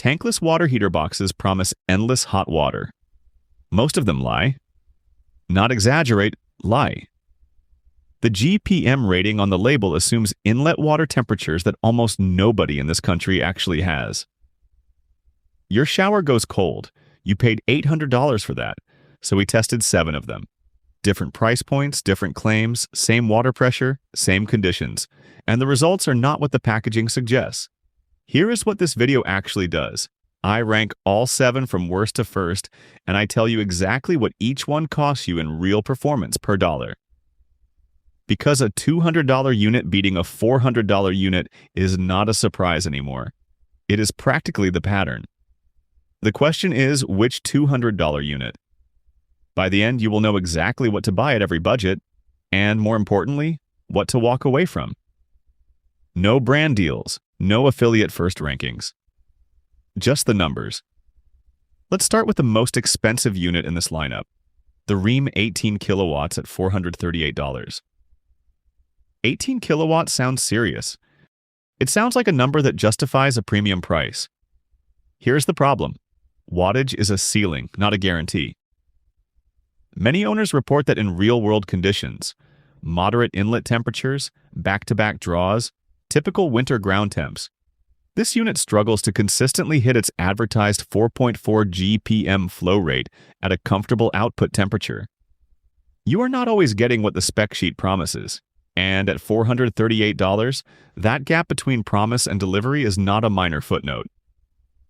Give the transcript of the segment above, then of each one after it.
Tankless water heater boxes promise endless hot water. Most of them lie. Not exaggerate, lie. The GPM rating on the label assumes inlet water temperatures that almost nobody in this country actually has. Your shower goes cold. You paid $800 for that, so we tested 7 of them. Different price points, different claims, same water pressure, same conditions, and the results are not what the packaging suggests. Here is what this video actually does. I rank all 7 from worst to first, and I tell you exactly what each one costs you in real performance per dollar. Because a $200 unit beating a $400 unit is not a surprise anymore. It is practically the pattern. The question is, which $200 unit? By the end, you will know exactly what to buy at every budget, and more importantly, what to walk away from. No brand deals, no affiliate first rankings. Just the numbers. Let's start with the most expensive unit in this lineup, the Reem 18 kilowatts at $438. 18 kilowatts sounds serious. It sounds like a number that justifies a premium price. Here's the problem. Wattage is a ceiling, not a guarantee. Many owners report that in real-world conditions, moderate inlet temperatures, back-to-back draws, typical winter ground temps, this unit struggles to consistently hit its advertised 4.4 GPM flow rate at a comfortable output temperature. You are not always getting what the spec sheet promises, and at $438, that gap between promise and delivery is not a minor footnote.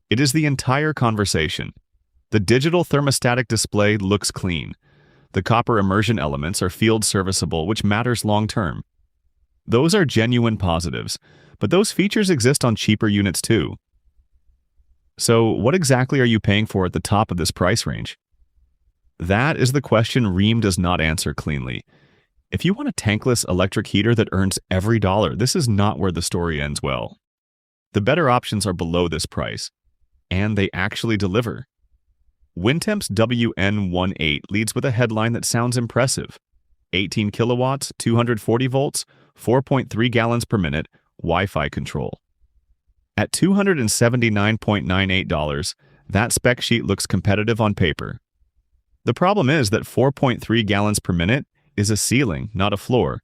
It is the entire conversation. The digital thermostatic display looks clean. The copper immersion elements are field serviceable, which matters long-term. Those are genuine positives, but those features exist on cheaper units too. So what exactly are you paying for at the top of this price range? That is the question Reem does not answer cleanly. If you want a tankless electric heater that earns every dollar, this is not where the story ends well. The better options are below this price, and they actually deliver. Windtemp's WN18 leads with a headline that sounds impressive. 18 kilowatts, 240 volts, 4.3 gallons per minute, Wi-Fi control. At $279.98, that spec sheet looks competitive on paper. The problem is that 4.3 gallons per minute is a ceiling, not a floor,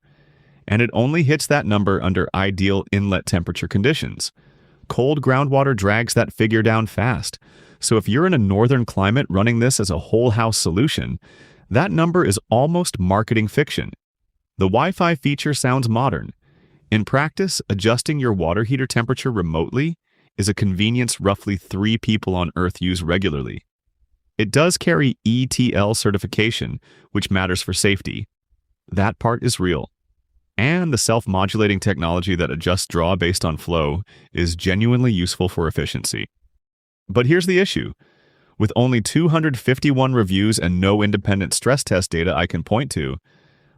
and it only hits that number under ideal inlet temperature conditions. Cold groundwater drags that figure down fast, so if you're in a northern climate running this as a whole house solution, that number is almost marketing fiction. The Wi-Fi feature sounds modern. In practice, adjusting your water heater temperature remotely is a convenience roughly 3 people on Earth use regularly. It does carry ETL certification, which matters for safety. That part is real. And the self-modulating technology that adjusts draw based on flow is genuinely useful for efficiency. But here's the issue. With only 251 reviews and no independent stress test data I can point to,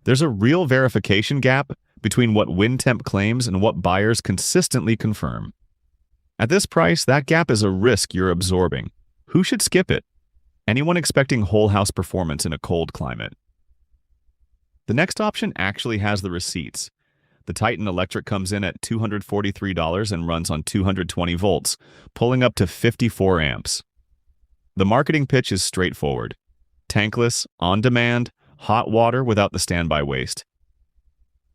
there's a real verification gap between what Windtemp claims and what buyers consistently confirm. At this price, that gap is a risk you're absorbing. Who should skip it? Anyone expecting whole house performance in a cold climate. The next option actually has the receipts. The Titan Electric comes in at $243 and runs on 220 volts, pulling up to 54 amps. The marketing pitch is straightforward. Tankless, on demand, hot water without the standby waste.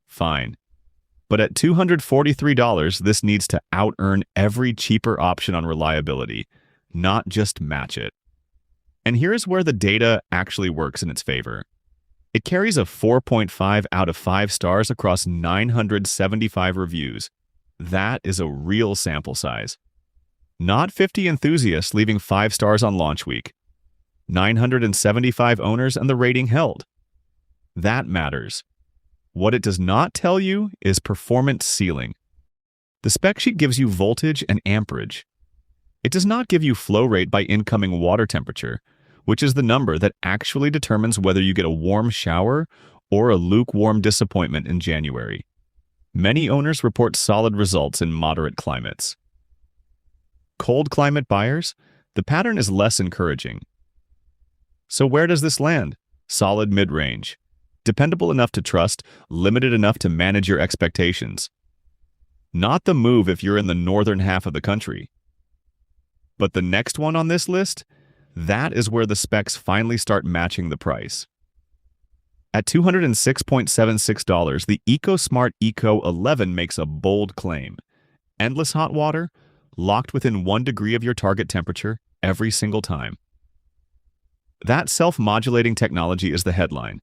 Fine. But at $243, this needs to out-earn every cheaper option on reliability, not just match it. And here's where the data actually works in its favor. It carries a 4.5 out of 5 stars across 975 reviews. That is a real sample size. Not 50 enthusiasts leaving 5 stars on launch week. 975 owners and the rating held. That matters. What it does not tell you is performance ceiling. The spec sheet gives you voltage and amperage. It does not give you flow rate by incoming water temperature, which is the number that actually determines whether you get a warm shower or a lukewarm disappointment in January. Many owners report solid results in moderate climates. Cold climate buyers, the pattern is less encouraging. So where does this land? Solid mid-range. Dependable enough to trust, limited enough to manage your expectations. Not the move if you're in the northern half of the country. But the next one on this list, that is where the specs finally start matching the price. At $206.76, the EcoSmart Eco 11 makes a bold claim. Endless hot water, locked within 1 degree of your target temperature every single time. That self-modulating technology is the headline.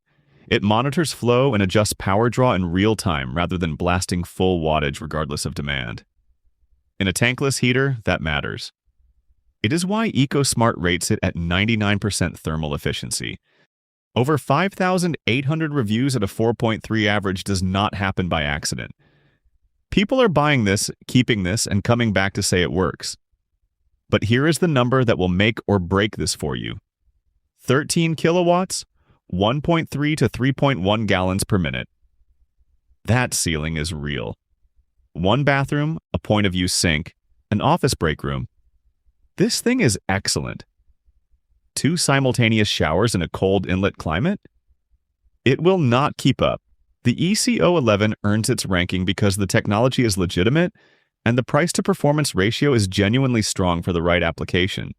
It monitors flow and adjusts power draw in real time rather than blasting full wattage regardless of demand. In a tankless heater, that matters. It is why EcoSmart rates it at 99% thermal efficiency. Over 5,800 reviews at a 4.3 average does not happen by accident. People are buying this, keeping this, and coming back to say it works. But here is the number that will make or break this for you. 13 kilowatts, 1.3 to 3.1 gallons per minute. That ceiling is real. 1 bathroom, a point-of-use sink, an office break room. This thing is excellent. 2 simultaneous showers in a cold inlet climate? It will not keep up. The ECO11 earns its ranking because the technology is legitimate and the price-to-performance ratio is genuinely strong for the right application.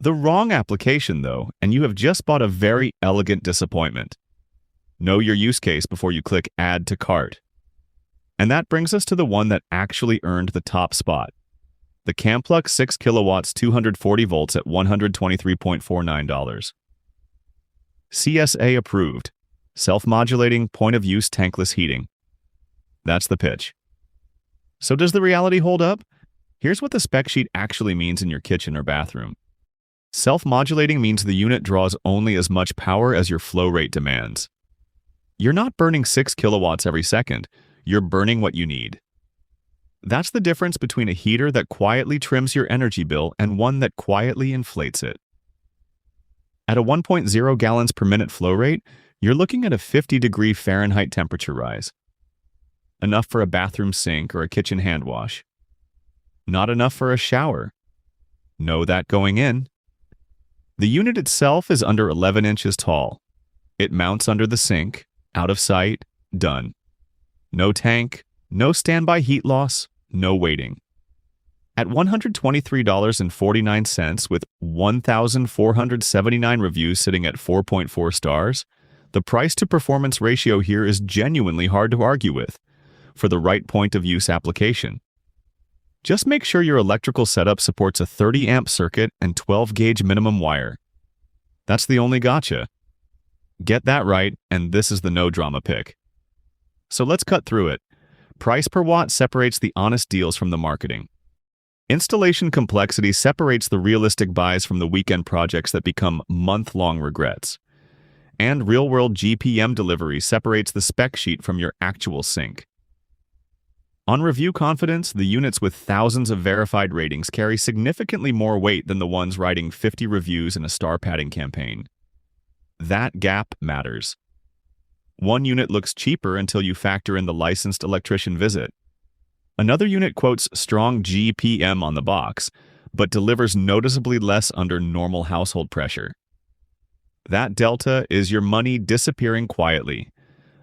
The wrong application, though, and you have just bought a very elegant disappointment. Know your use case before you click Add to Cart. And that brings us to the one that actually earned the top spot. The Camplux 6 kilowatts 240 volts at $123.49. CSA approved. Self-modulating point-of-use tankless heating. That's the pitch. So does the reality hold up? Here's what the spec sheet actually means in your kitchen or bathroom. Self-modulating means the unit draws only as much power as your flow rate demands. You're not burning 6 kilowatts every second. You're burning what you need. That's the difference between a heater that quietly trims your energy bill and one that quietly inflates it. At a 1.0 gallons per minute flow rate, you're looking at a 50-degree Fahrenheit temperature rise. Enough for a bathroom sink or a kitchen hand wash. Not enough for a shower. Know that going in. The unit itself is under 11 inches tall. It mounts under the sink, out of sight, done. No tank, no standby heat loss, no waiting. At $123.49 with 1,479 reviews sitting at 4.4 stars, the price-to-performance ratio here is genuinely hard to argue with for the right point-of-use application. Just make sure your electrical setup supports a 30-amp circuit and 12-gauge minimum wire. That's the only gotcha. Get that right, and this is the no-drama pick. So let's cut through it. Price per watt separates the honest deals from the marketing. Installation complexity separates the realistic buys from the weekend projects that become month-long regrets. And real-world GPM delivery separates the spec sheet from your actual sink. On review confidence, the units with thousands of verified ratings carry significantly more weight than the ones writing 50 reviews in a star padding campaign. That gap matters. One unit looks cheaper until you factor in the licensed electrician visit. Another unit quotes strong GPM on the box, but delivers noticeably less under normal household pressure. That delta is your money disappearing quietly.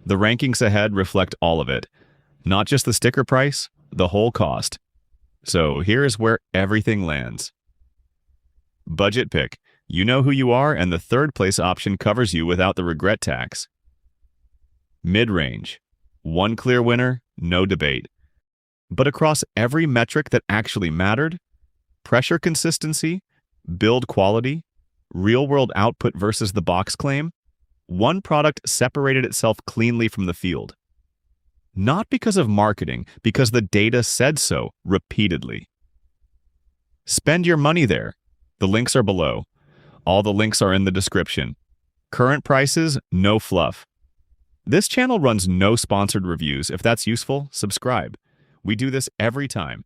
The rankings ahead reflect all of it. Not just the sticker price, the whole cost. So here is where everything lands. Budget pick. You know who you are, and the third place option covers you without the regret tax. Mid-range. One clear winner, no debate. But across every metric that actually mattered, pressure consistency, build quality, real-world output versus the box claim, one product separated itself cleanly from the field. Not because of marketing, because the data said so repeatedly. Spend your money there. The links are below. All the links are in the description. Current prices, no fluff. This channel runs no sponsored reviews. If that's useful, subscribe. We do this every time.